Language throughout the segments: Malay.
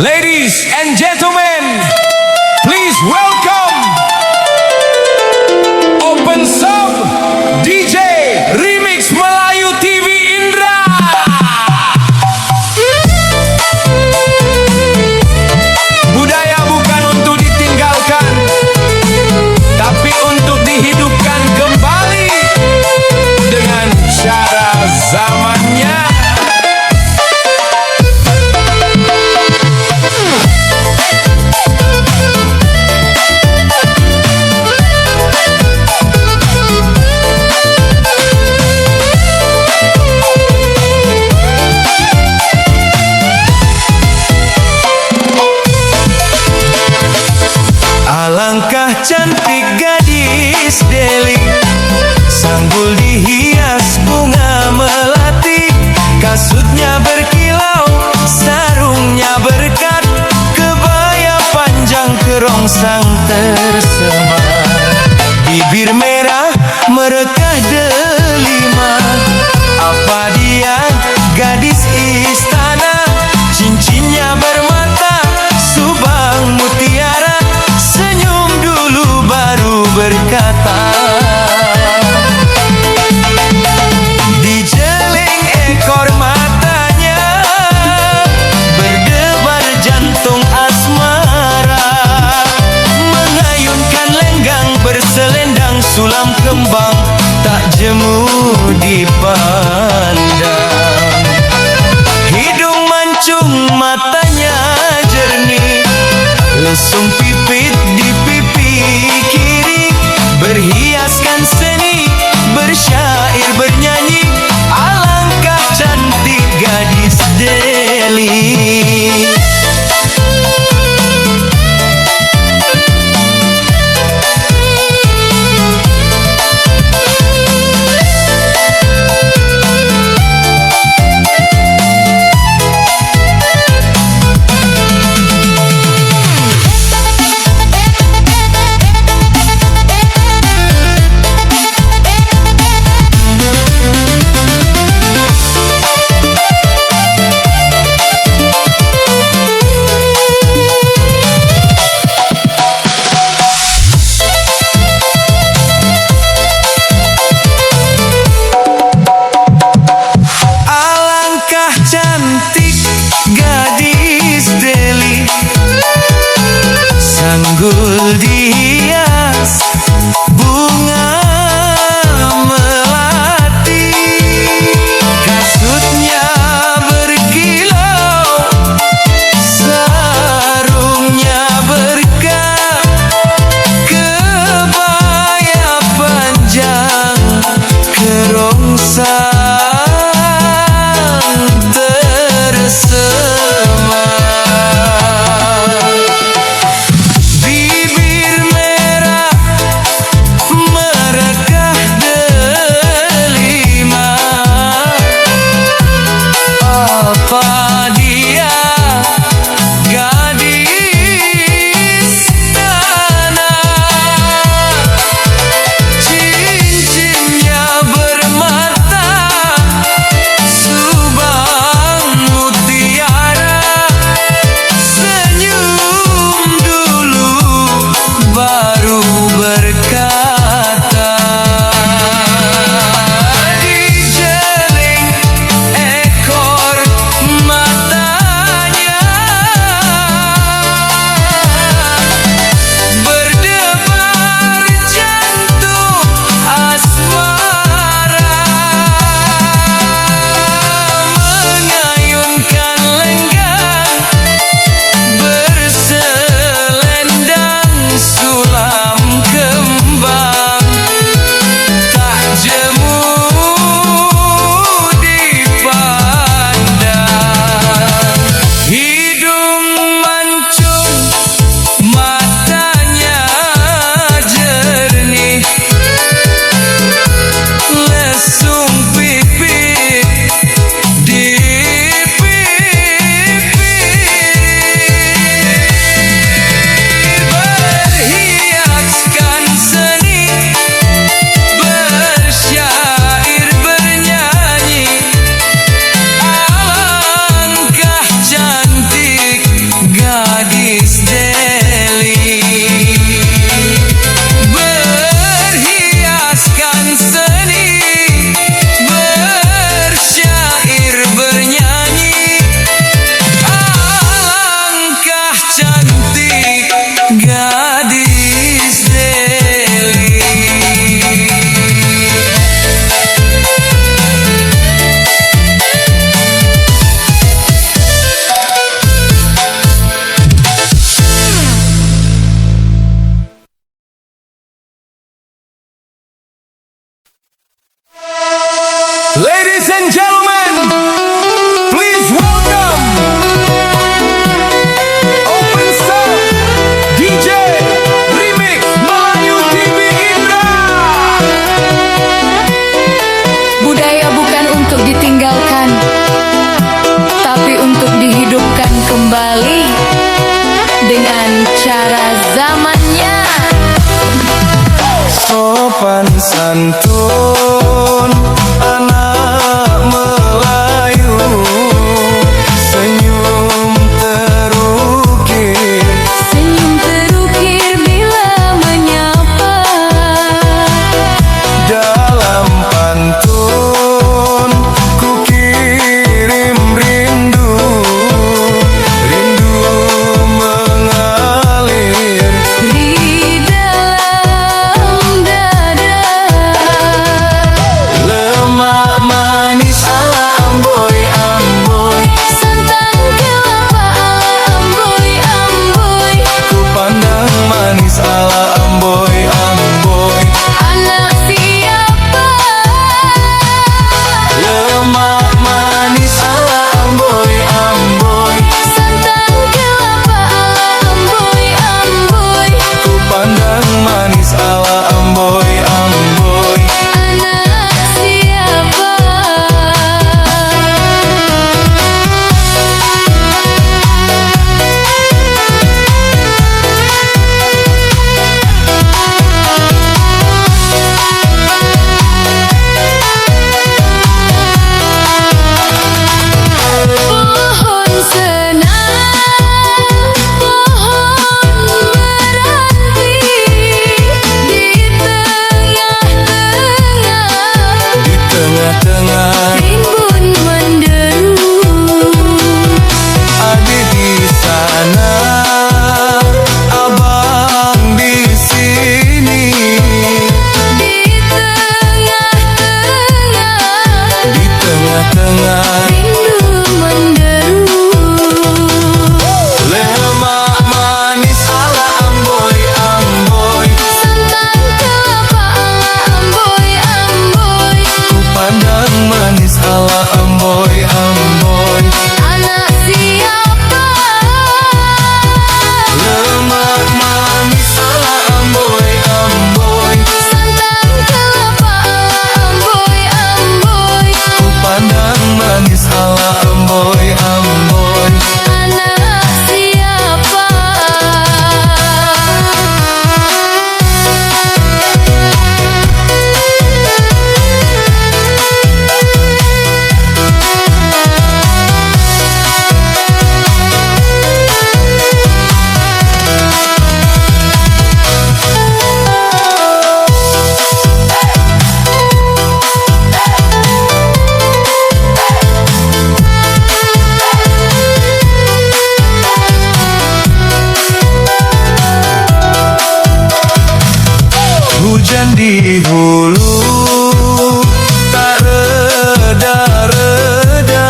Ladies and gentlemen, please welcome Open Sub DJ Remix Melayu TV Indra. Budaya bukan untuk ditinggalkan, tapi untuk dihidupkan kembali dengan cara zamannya. Alangkah cantik gadis Deli, sanggul dihias bunga melati, kasutnya berkilau, sarungnya berkat, kebaya panjang kerongsang tersemat, bibir merah merekah delima. Apa dia gadis istana, cincinnya bermata subang mutiara, senyum dulu baru berkata. Dijeling ekor matanya, berdebar jantung asmara, mengayunkan lenggang berselendang sulam kembang, tak jemu dipandang. Hidung mancung matanya jernih, lesung pipit di pipi kiri, berhiaskan seni, bersyair bernyanyi. Alangkah cantik gadis Deli. mana abang di sini? Di tengah-tengah Rindu menderu. lemak manis ala amboy amboy, Santan kelapa ala amboy amboy. ku pandang manis ala amboy amboy. Anak siapa? Lemak manis ala amboy amboy, Santan kelapa ala amboy amboy. ku pandang manis ala amboy amboy. Anak siapa? Hujan di hulu tak reda-reda,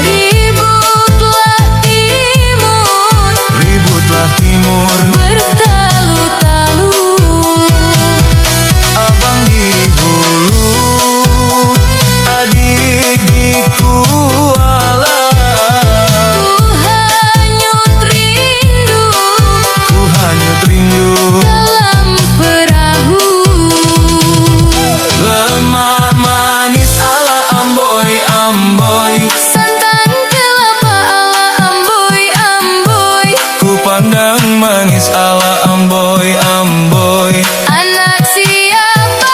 Ributlah timur ributlah timur. bertalu-talu. Abang di hulu, adik di Kuala. Ku hanyut rindu Ku hanyut rindu dalam perahu. lemak manis ala amboy amboy, Santan kelapa ala amboy amboy. ku pandang manis ala amboy amboy. Anak siapa?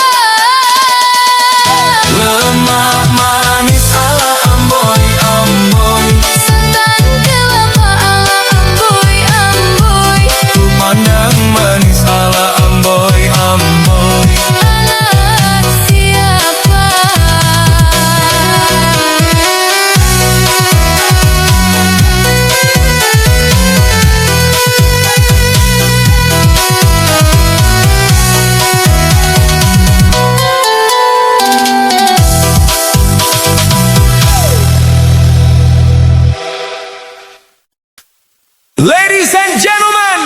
Lemak manis ala amboy amboy, Santan kelapa ala amboy amboy. ku pandang manis ala amboy amboy. Anak siapa? Ladies and gentlemen,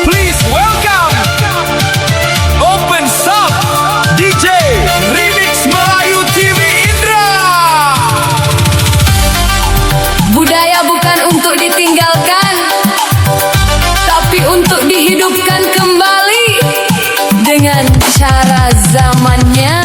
please welcome Open Sub DJ Remix Melayu TV Indra. Budaya bukan untuk ditinggalkan, tapi untuk dihidupkan kembali dengan cara zamannya.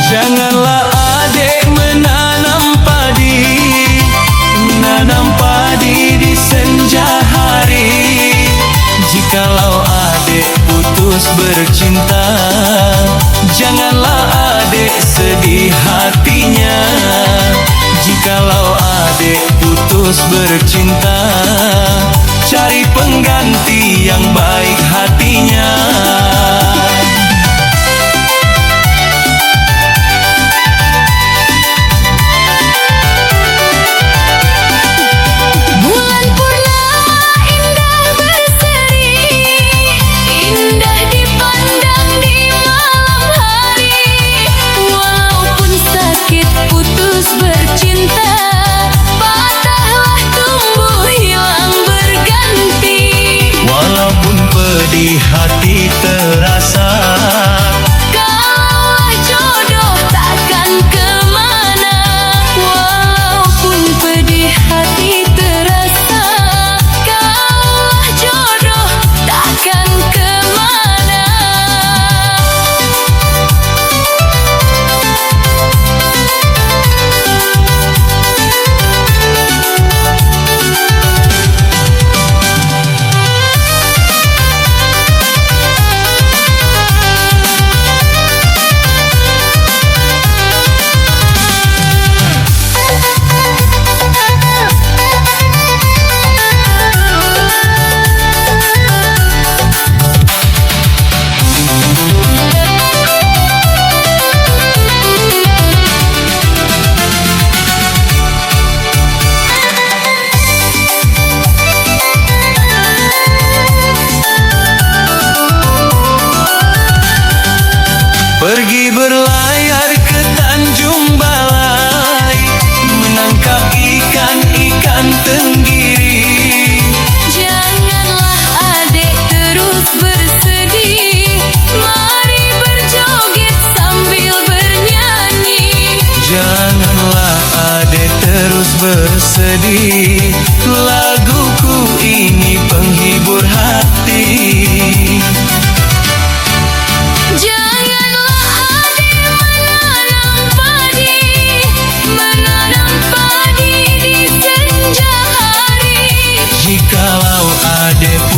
Janganlah adik menanam padi di senja hari. Jikalau adik putus bercinta, janganlah adik sedih hatinya. Jikalau adik putus bercinta, cari pengganti yang baik hatinya. Bulan purnama indah berseri, indah dipandang di malam hari. Walaupun sakit putus bercinta, patahlah tumbuh hilang berganti. Walaupun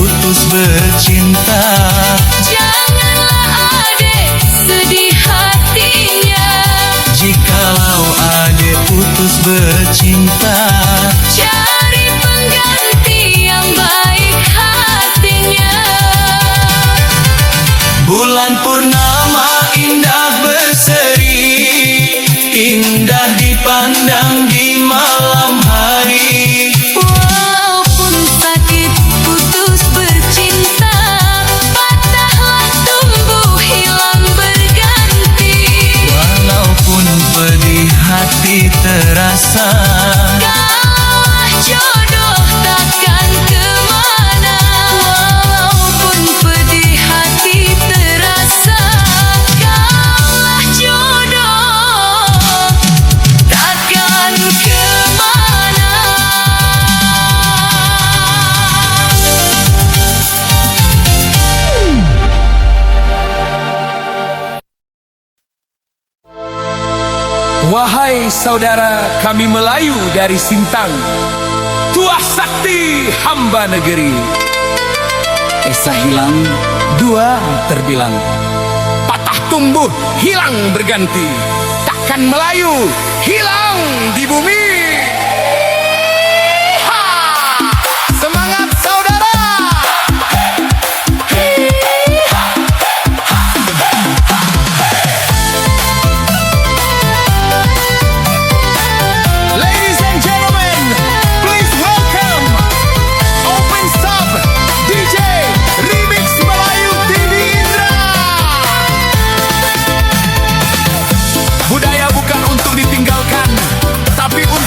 putus bercinta. Janganlah adek sedih hatinya. Jikalau adek putus bercinta, Cari pengganti yang baik hatinya. bulan purnama indah berseri, indah dipandang di malam hari. Walaupun sakit putus bercinta, patahlah tumbuh hilang berganti. Walaupun pedih hati terasa, Kalaulah jodoh takkan kemana. Walaupun pedih hati terasa, kalaulah jodoh takkan kemana. Wahai saudara kami Melayu dari Sintang, Tuah Sakti hamba negeri. Esa hilang, dua terbilang. Patah tumbuh, hilang berganti. Takkan Melayu hilang di bumi. Ha! Semangat saudara! Ladies and gentlemen, please welcome Open Sub DJ Remix Melayu TV Indra. Budaya bukan untuk ditinggalkan, tapi untuk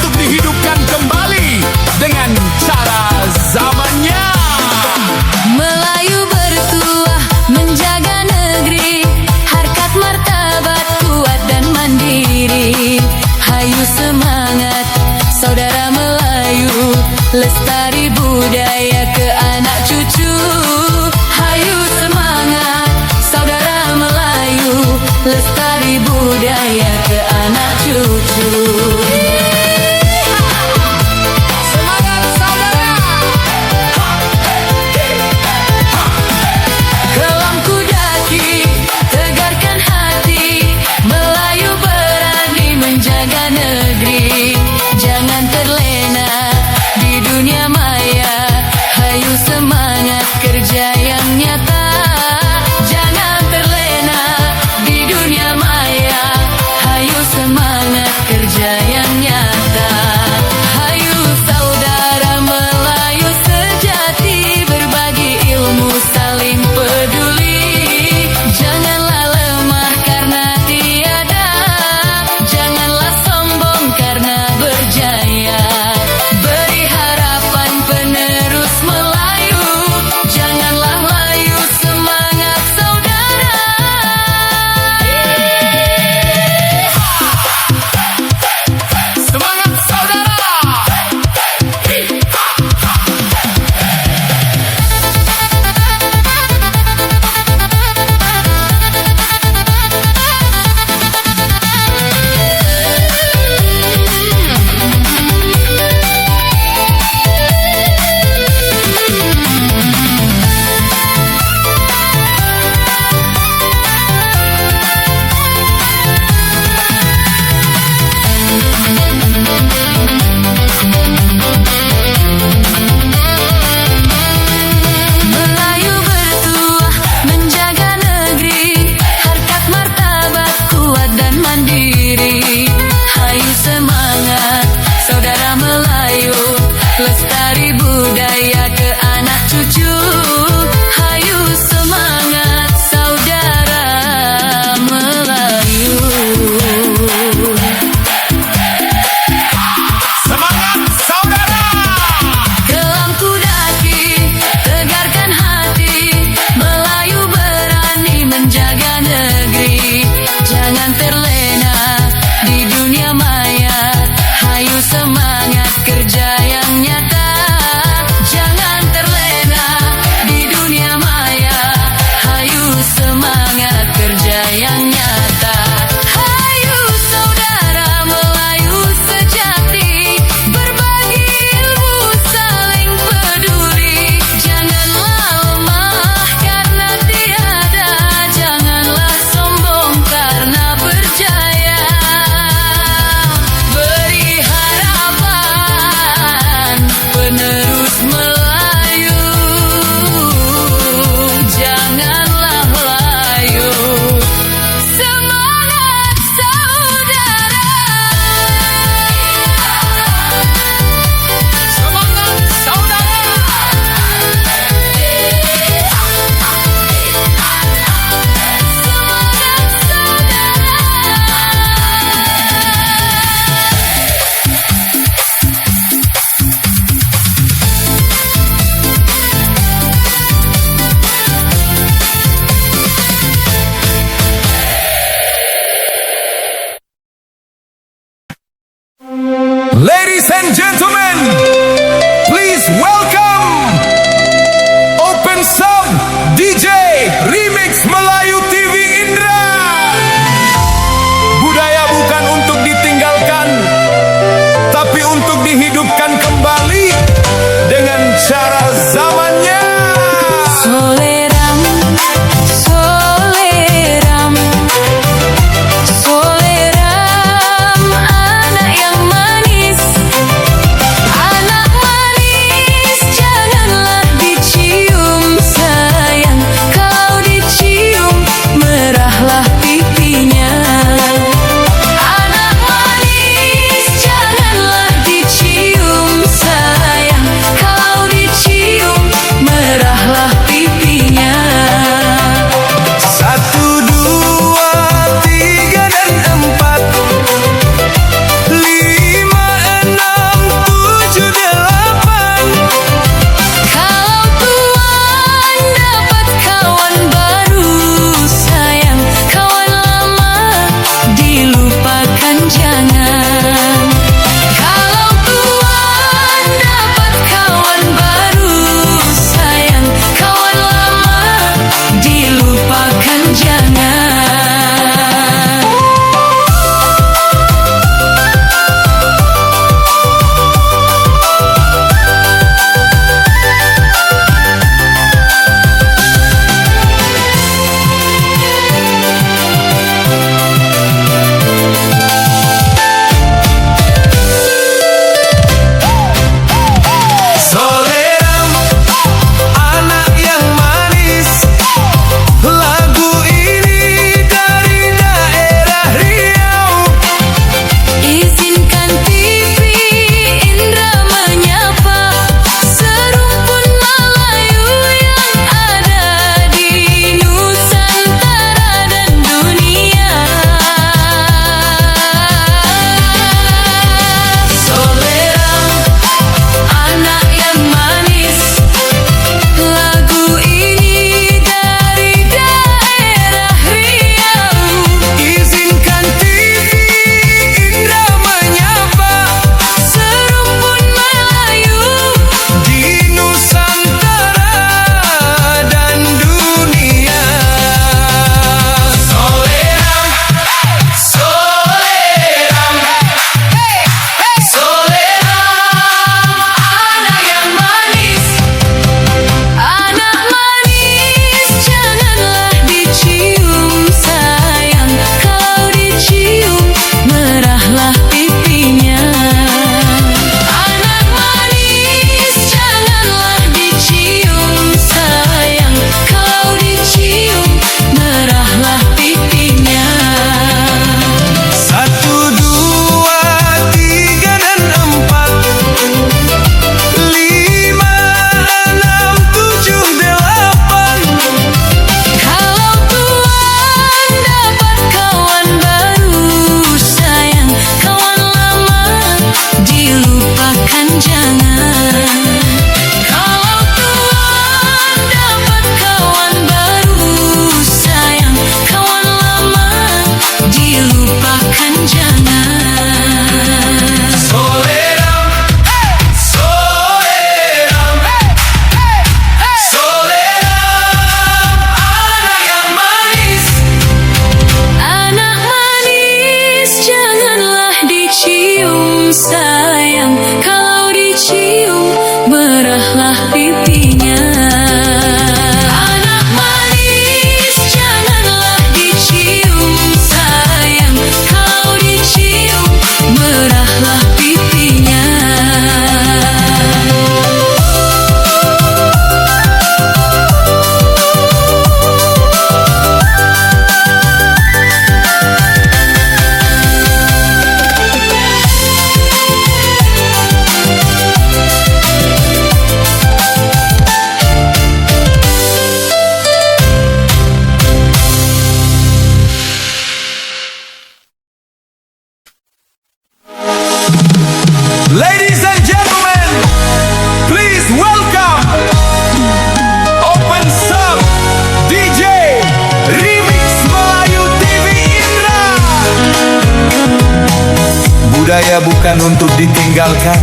budaya bukan untuk ditinggalkan,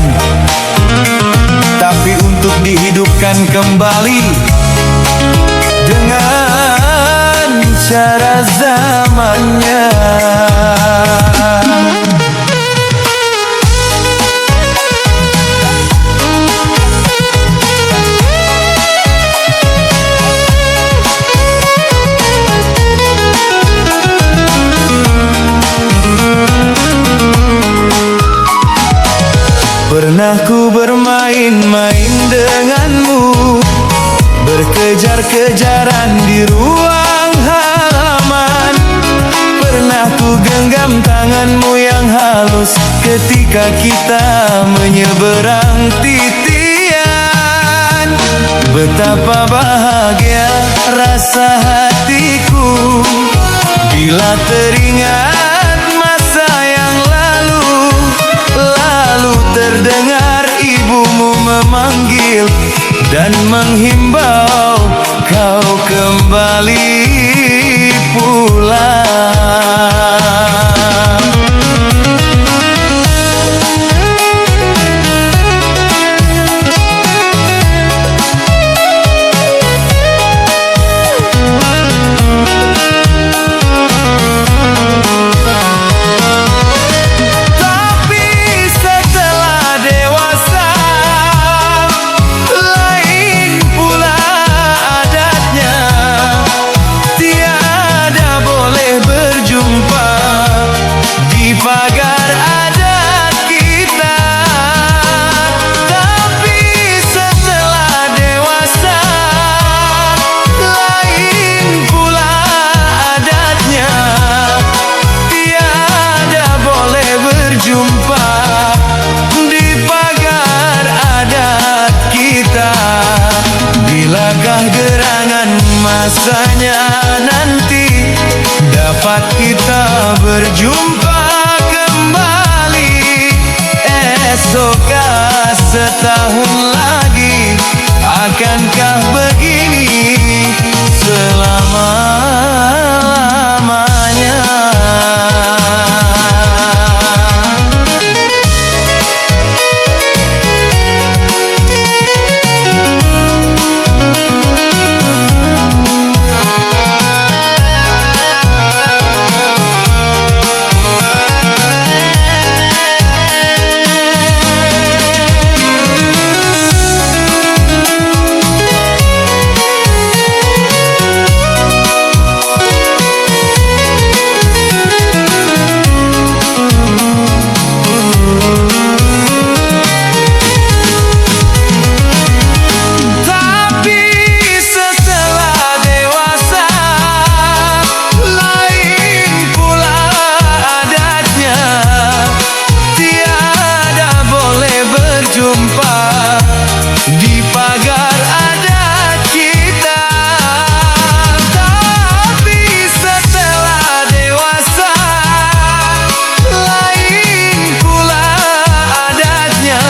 tapi untuk dihidupkan kembali dengan cara zamannya. Pernah ku bermain-main denganmu, berkejar-kejaran di ruang halaman. Pernah ku genggam tanganmu yang halus ketika kita menyeberang titian. Betapa bahagia rasa hatiku bila teringat masa yang lalu terdengar ibumu memanggil dan menghimbau kau kembali pulang. Pagar adat kita, tapi setelah dewasa lain pula adatnya. Tiada boleh berjumpa di pagar adat kita. Bilakah gerangan masanya nanti dapat kita berjumpa kembali? Esokkah setahun lagi, akankah begini selama-lamanya? Di pagar adat kita, tapi setelah dewasa lain pula adatnya.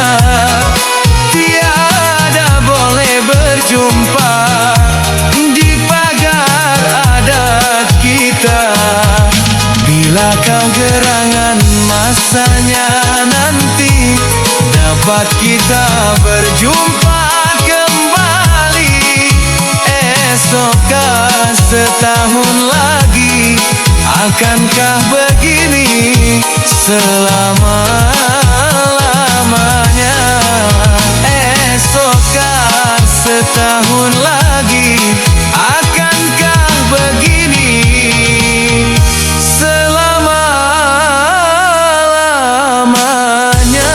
Tiada boleh berjumpa di pagar adat kita. Bilakah gerangan masanya nanti dapat kita berjumpa kembali? Esokkah setahun lagi, akankah begini selama-lamanya? Esokkah setahun lagi, akankah begini selama-lamanya?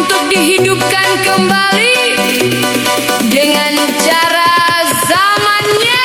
untuk dihidupkan kembali dengan cara zamannya.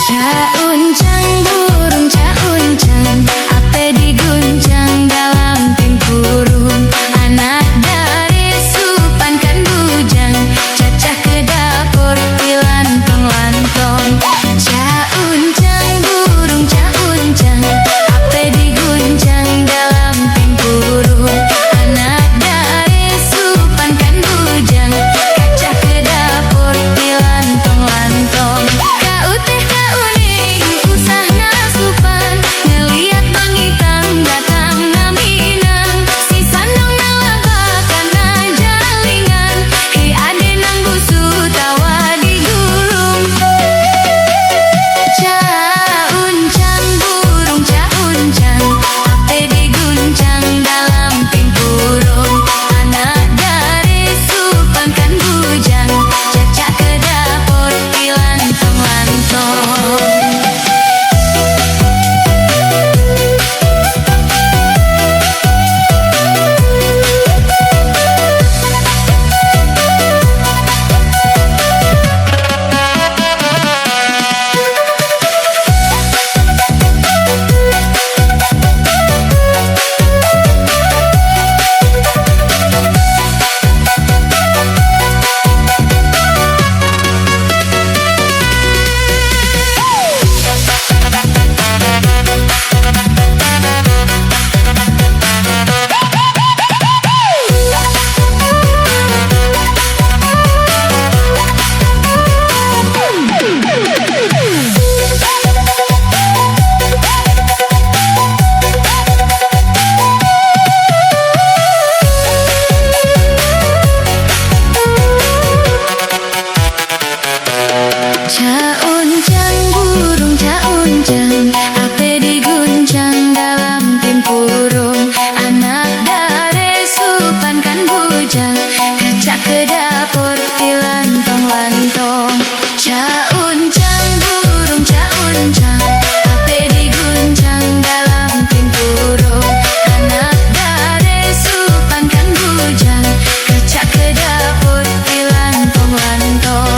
Cauncang burung cauncang, apa diguncang dalam tempurung. Anak dari supan kan bujang, cacah ke dapur dilantong-lantong. Cauncang burung cauncang, apa diguncang dalam tempurung. Anak dari supan kan bujang, cacah ke dapur dilantong-lantong. Kau teh kau ning usah ngasupan, ngeliat bang hitam datang ngaminang. Si sandong nalabakan jalingan, hei ade nang busu tawa digulung. Cauncang burung cauncang, apa diguncang dalam tempurung. Anak dari supan kan bujang, cacah ke dapur dilantong-lantong. Cauncang burung cauncang, apa diguncang dalam tempurung. Anak dari supan kan bujang, kacak ke dapur dilantong-lantong. Cauncang burung cauncang, apa diguncang dalam tempurung. Anak dari supan kan bujang, kacak ke dapur dilantong-lantong.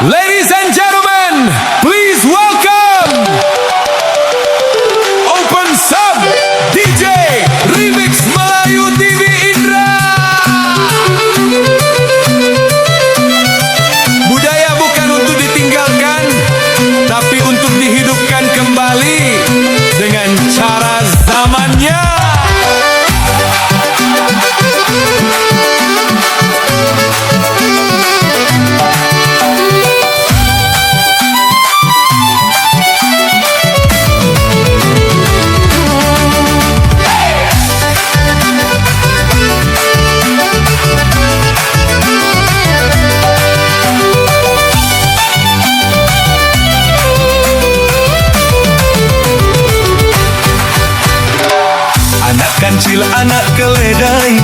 Ladies and gentlemen, please welcome Open Sub DJ Remix Melayu TV Indra. Budaya bukan untuk ditinggalkan, tapi untuk dihidupkan kembali dengan cara zamannya. Kancil anak keledai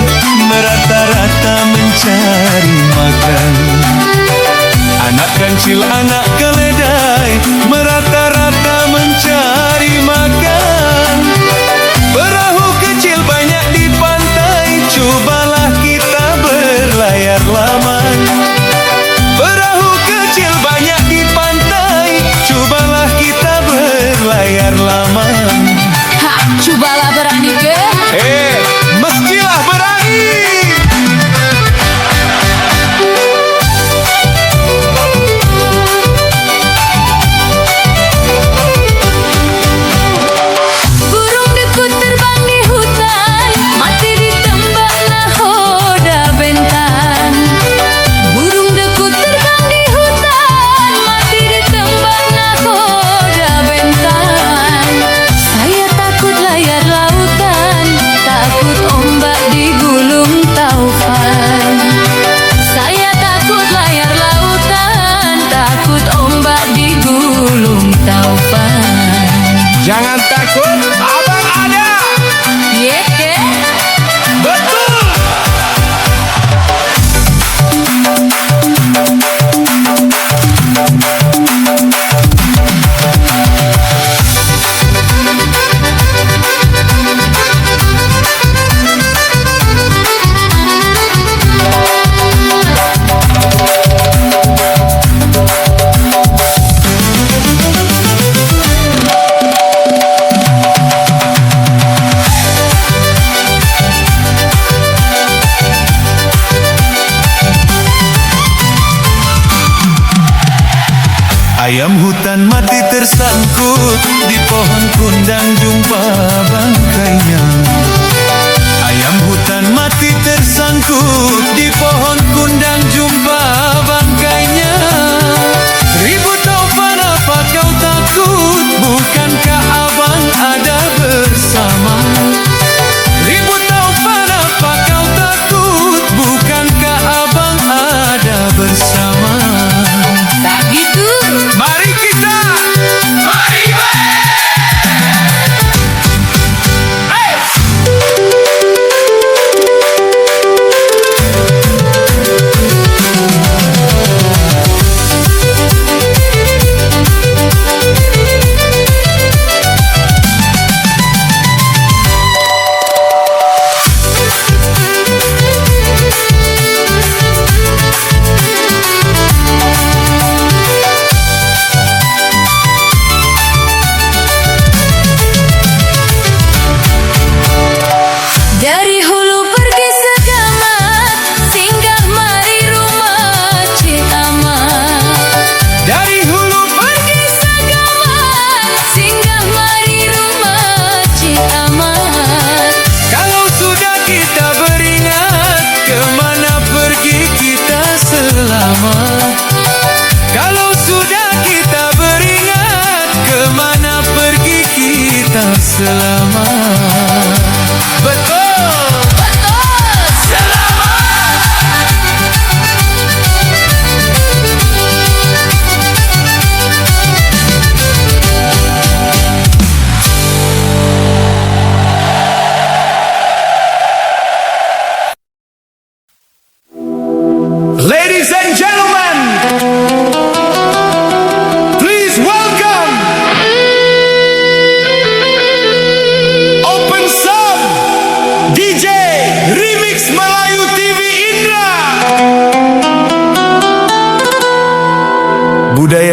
merata-rata mencari makan. Anak kancil anak keledai merata-rata mencari makan. Perahu kecil banyak di pantai, cobalah kita berlayar laman. Perahu kecil banyak di pantai, cobalah kita berlayar laman. Ha, cobalah berani ke? Mestilah berani.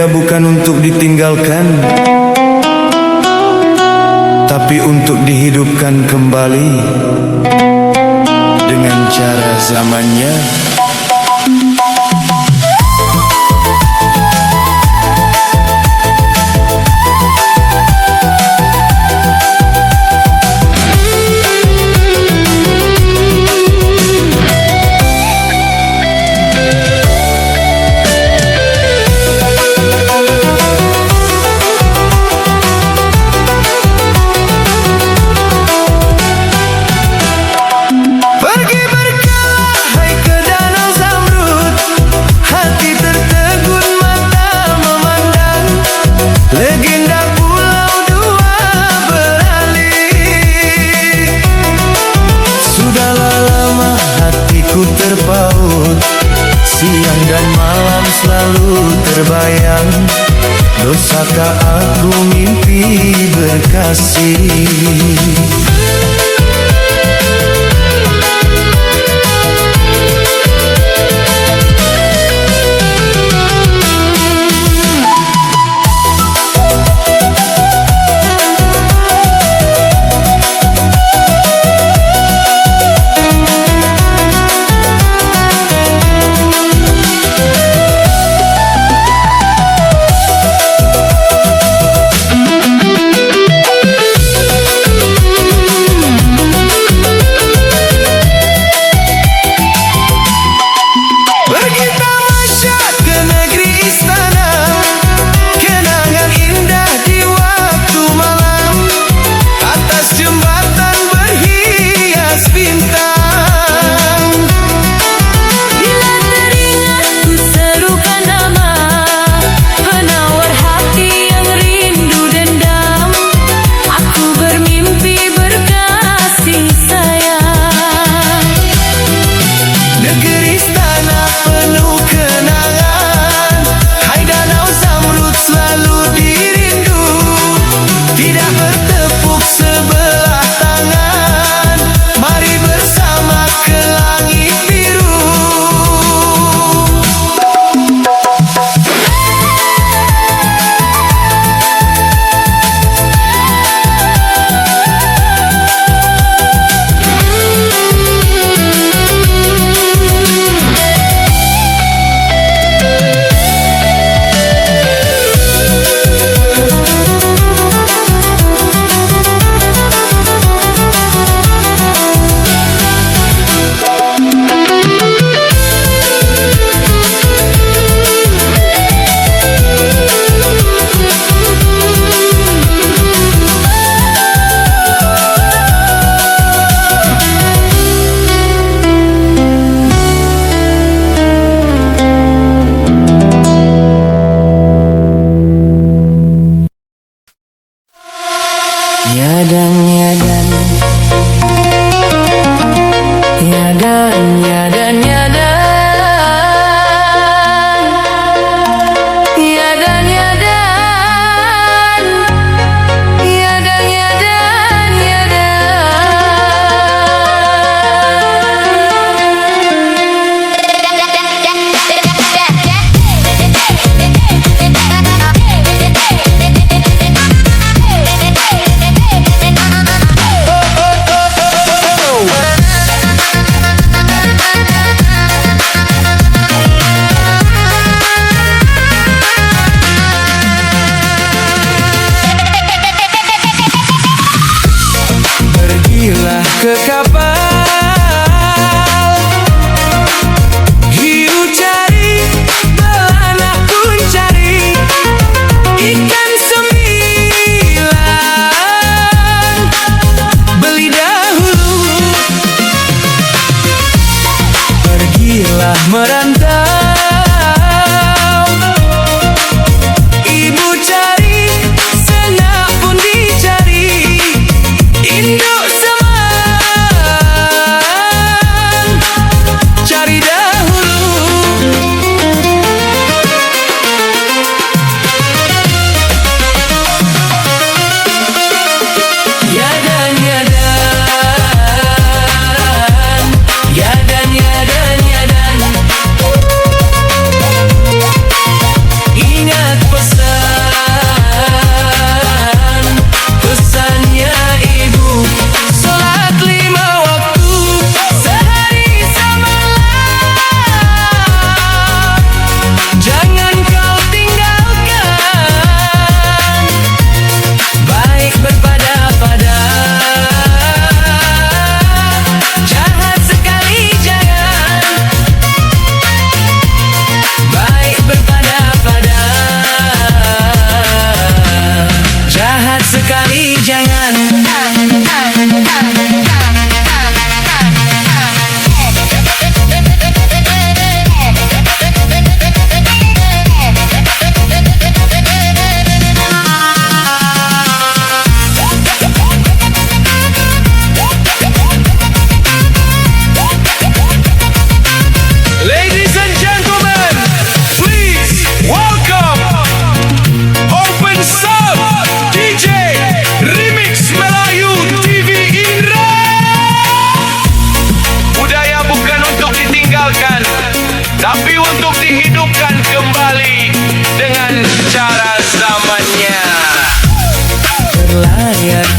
Berbeda bukan untuk ditinggalkan, tapi untuk dihidupkan kembali dengan cara zamannya. Terpaut, siang dan malam selalu terbayang. Dosakah aku mimpi berkasih? ke kapal, hiu cari, belanak pun cari, ikan sembilan, beli dahulu, pergilah merantau.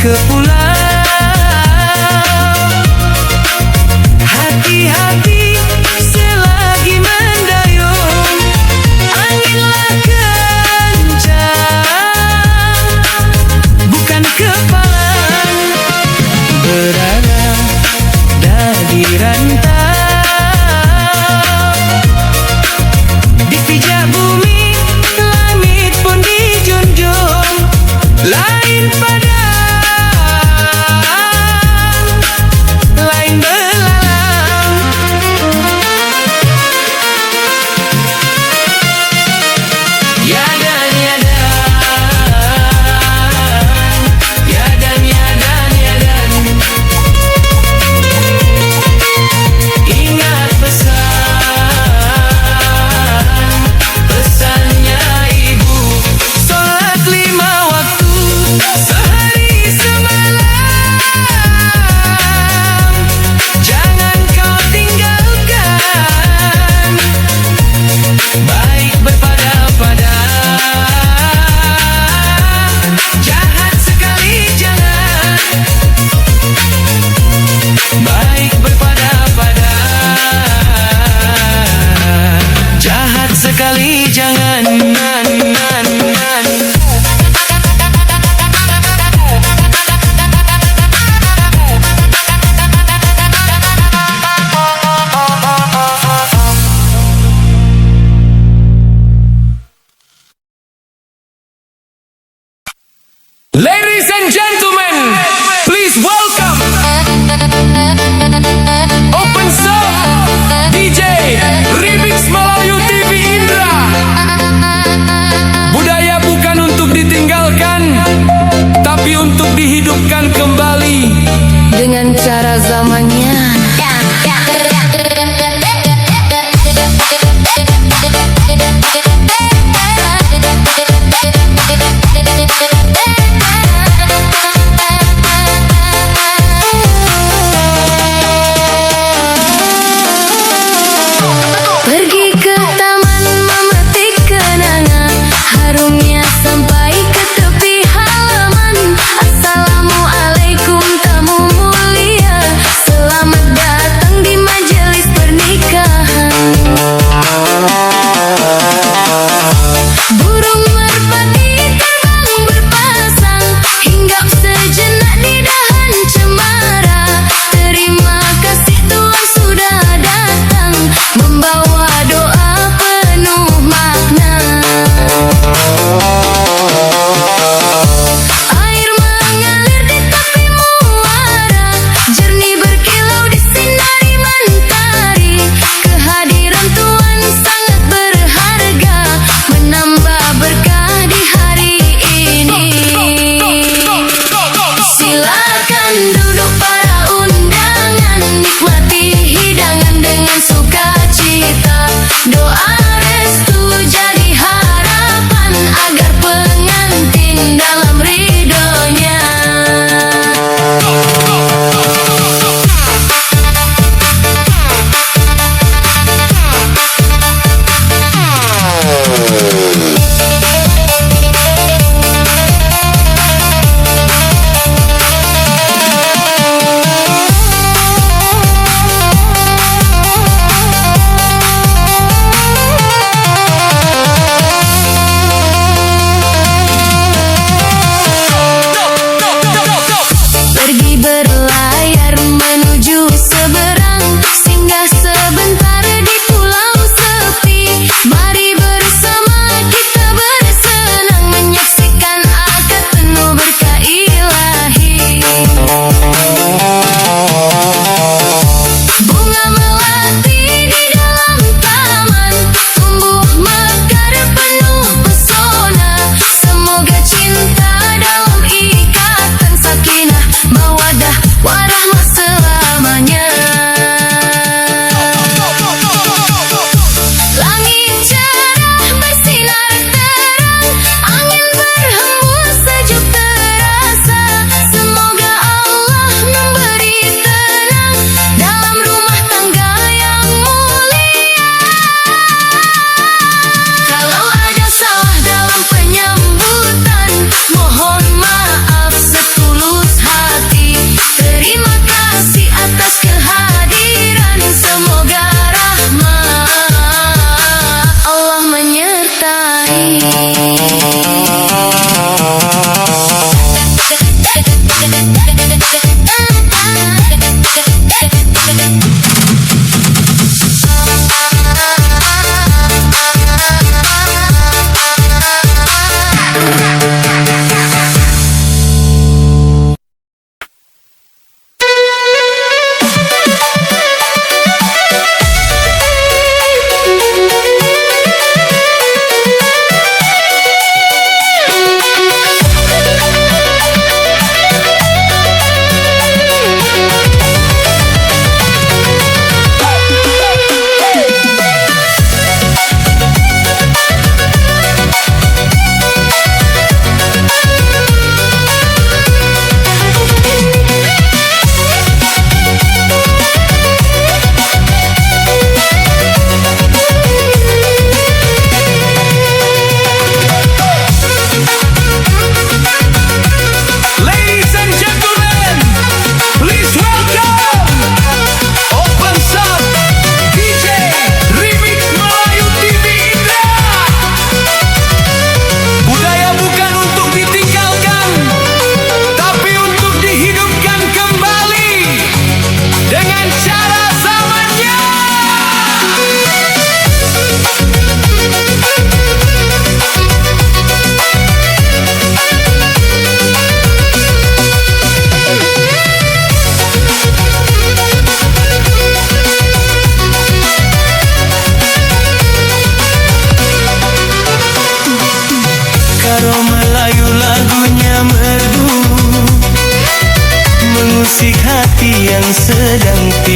ke pulau. Hati-hati selagi mendayung, anginlah kencang, bukan kepalang. Berada di rantau, dipijak bumi, langit pun dijunjung. Lain padang, lain belalang. Yadan, yadan, yadan, yadan, yadan.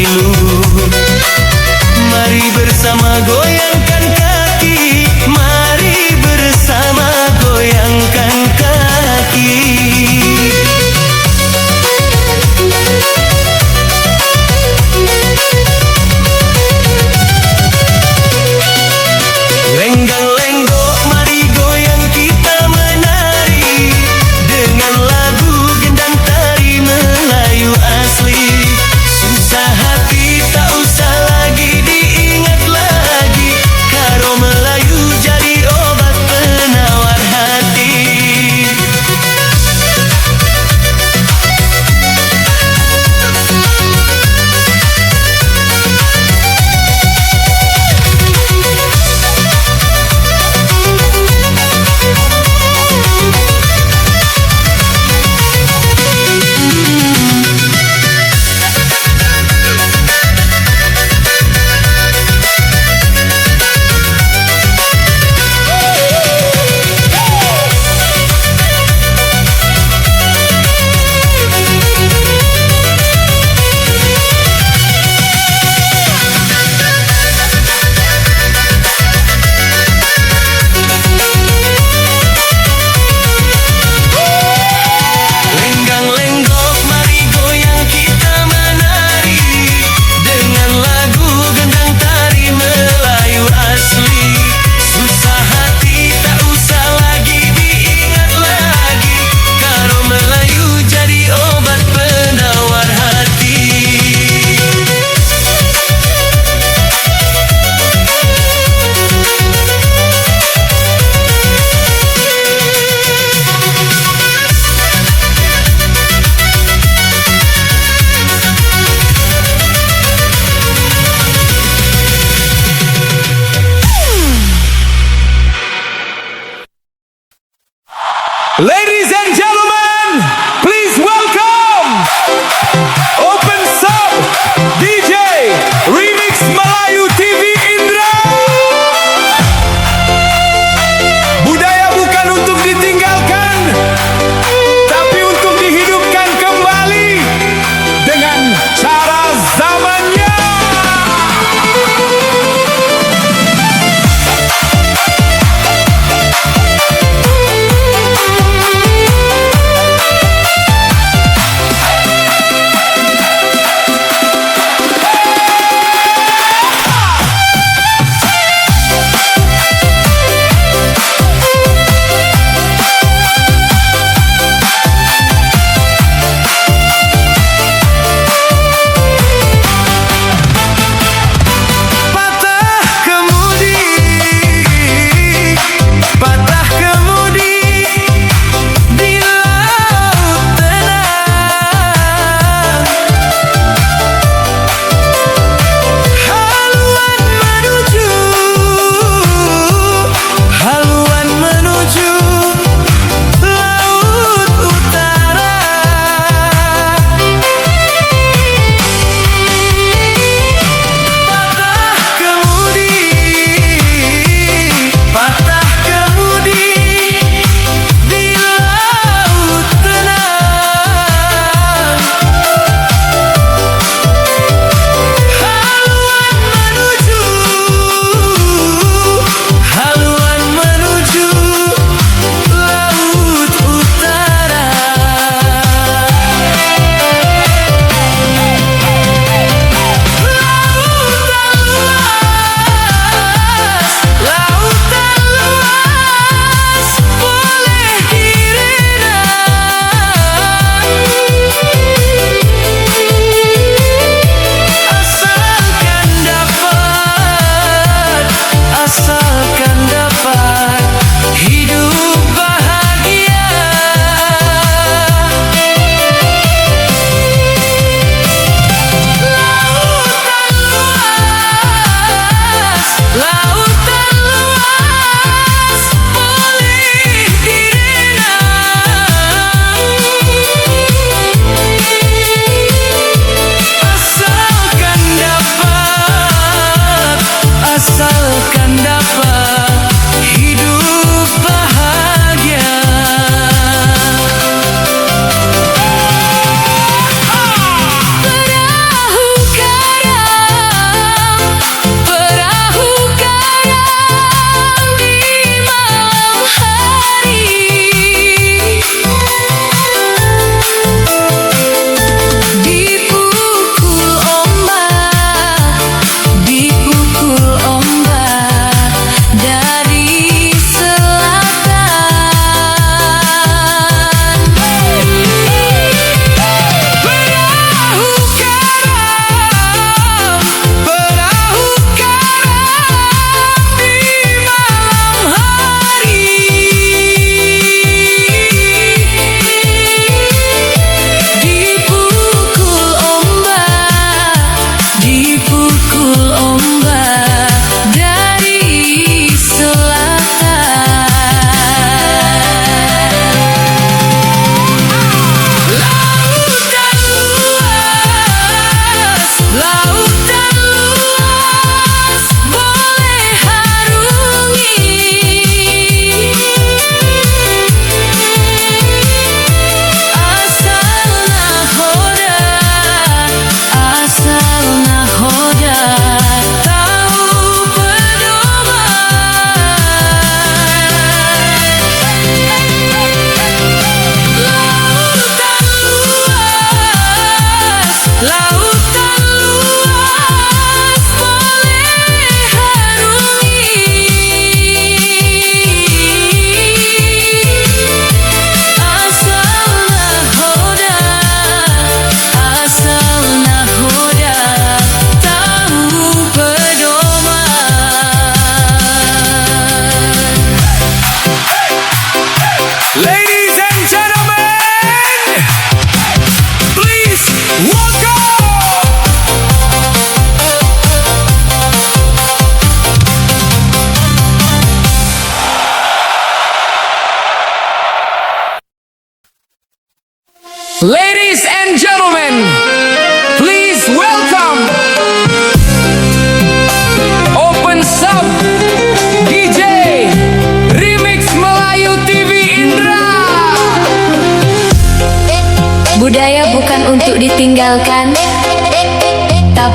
pilu. Mari bersama goyangkan kaki, mari bersama goyangkan kaki. Lenggang-lenggok, mari goyang kita menari dengan lagu gendang tari Melayu asli. Susah hati tak usah lagi diingat lagi,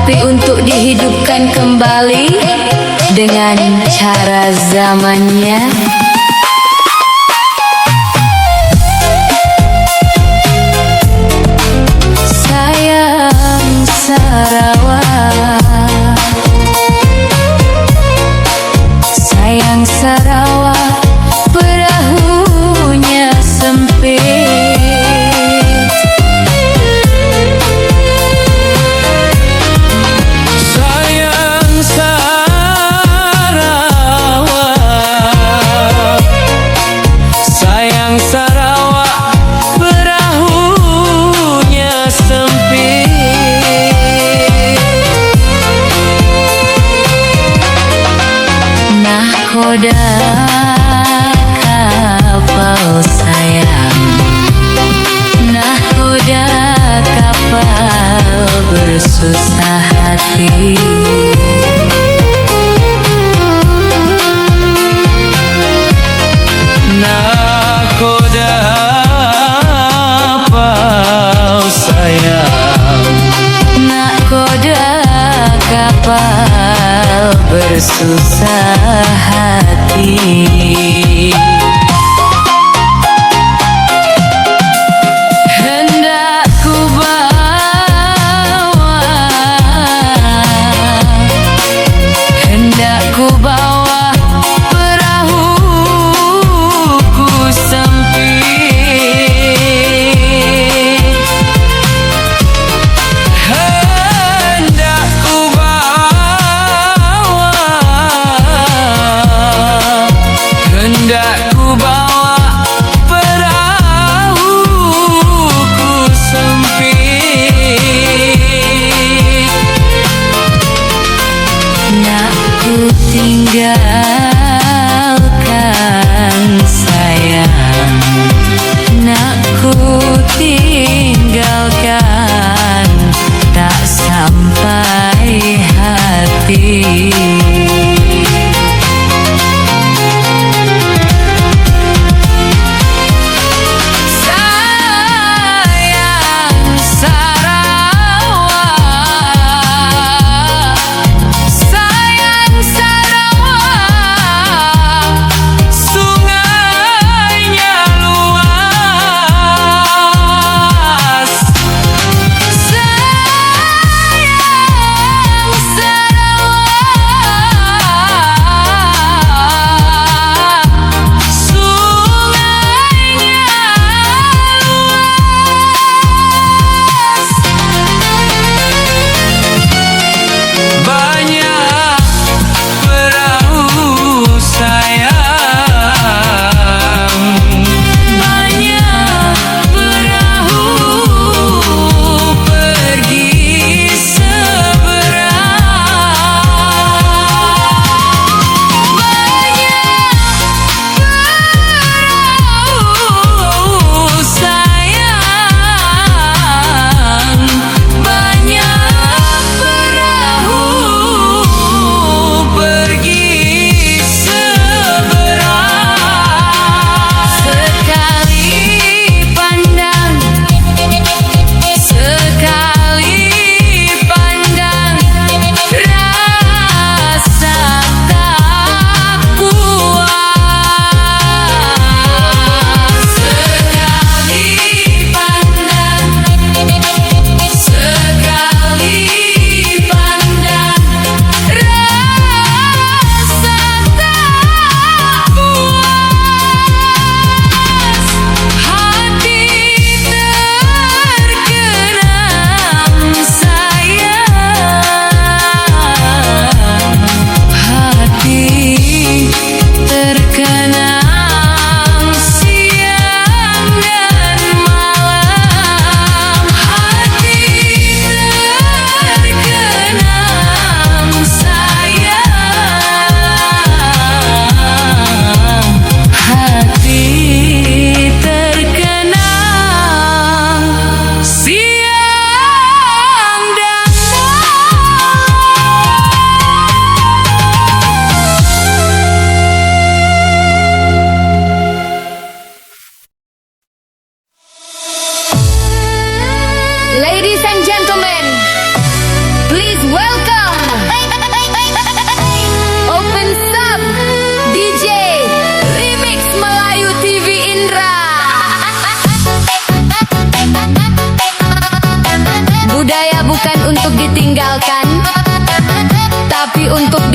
tapi untuk dihidupkan kembali dengan cara zamannya. Sayang Sarawak, sayang Sarawak, perahunya sempit. Sayang Sarawak, sayang Sarawak, perahunya sempit. Nahkoda kapal sayang, nahkoda kapal bersusah hati. Nahkoda kapal sayang, Nahkoda kapal bersusah hati. Hendak ku bawa, hendak ku bawa perahuku sempit. hendak ku bawa, hendak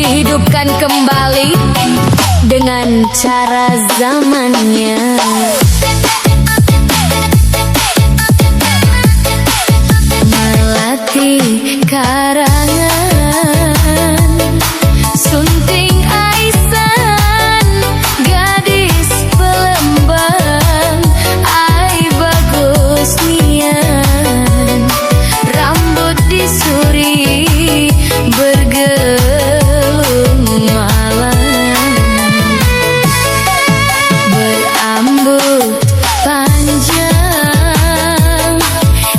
dihidupkan kembali dengan cara zamannya. Melati karangan Sunting Aisan, gadis Pelembang, ai bagus nian, rambut disuri bergelung malam, berambut panjang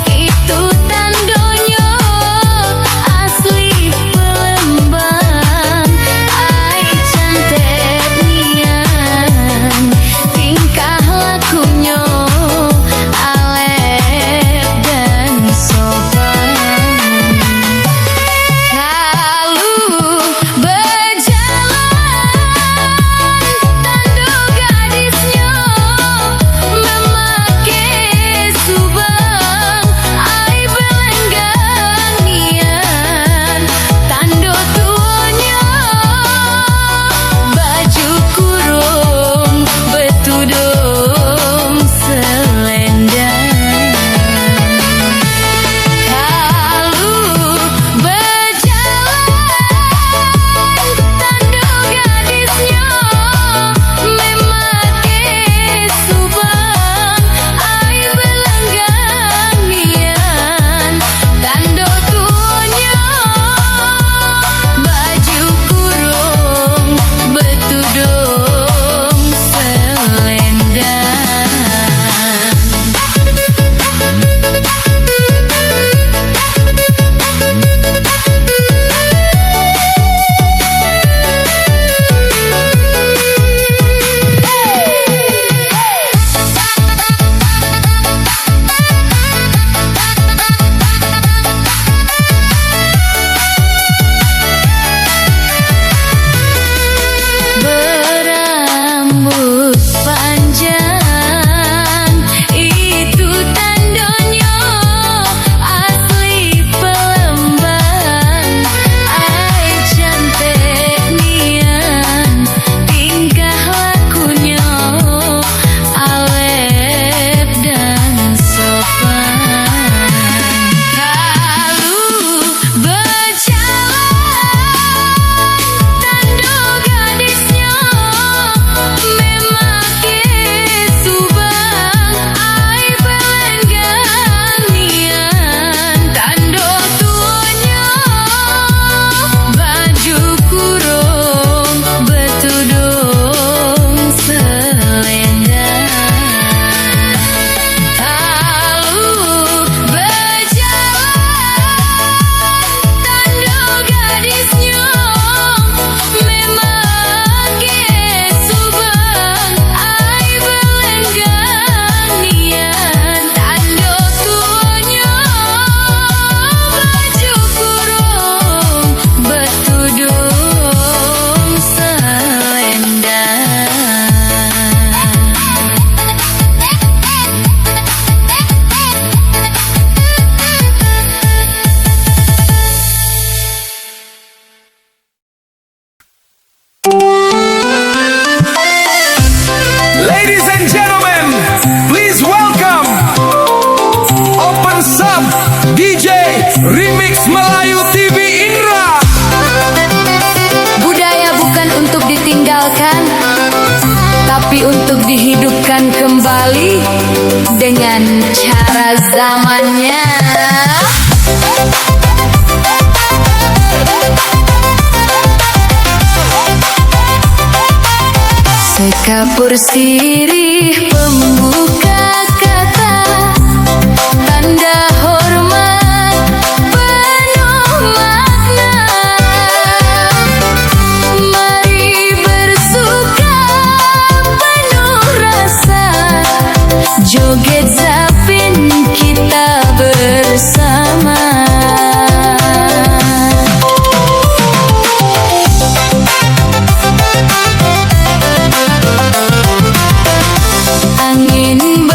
itu tandonyo asli Pelembang, ai cantik nian, tingkah lakunya alef dan sopan. Lalu berjalan tando gadisnya memakai subang, ai belenggang nian, tando tuanya baju kurung betudung selendang. Lalu berjalan tando gadisnya memakai subang, ai belenggang nian, tando tuanya baju kurung betudung selendang. Berambut panjang itu tandonyo asli Pelembang, ai cantik nian, tingkah lakunya alef dan sopan. Lalu berjalan tando gadisnya memakai subang, ai belenggang nian, tando tuanya baju kurung betudung selendang. Lalu berjalan tando gadisnya memakai subang, ai belenggang nian, tando tuanya baju kurung betudung selendang. Ladies and gentlemen, please welcome Open Sub DJ Remix Melayu TV Indra. Budaya bukan untuk ditinggalkan, tapi untuk dihidupkan kembali dengan cara zamannya. Sekapur sirih pembuka kata, tanda hormat penuh makna. Mari bersuka penuh rasa, joget zapin kita bersama. Angin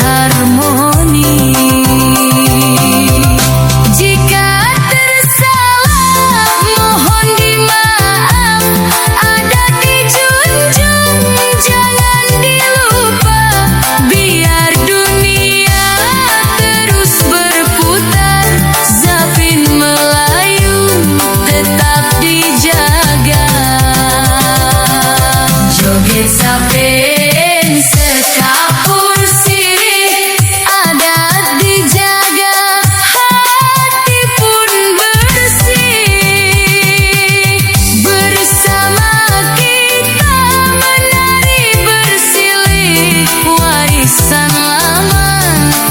harmoni. Jika tersalah mohon dimaaf, adat dijunjung jangan dilupa. Biar dunia terus berputar, Zapin Melayu tetap dijaga. Joget Zapin sekapur sirih, adat dijaga, hati pun bersih. Bersama kita menari bersilih, warisan lama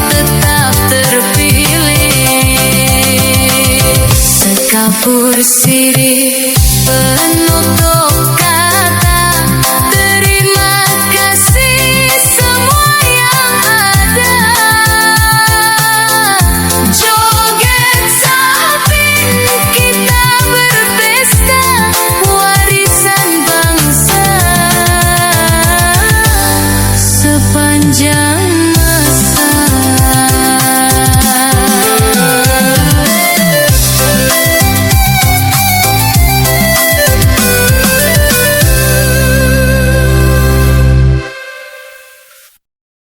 tetap terpilih. Sekapur sirih penutup kata, terima kasih semua yang ada. Joget Zapin kita berpesta, warisan bangsa sepanjang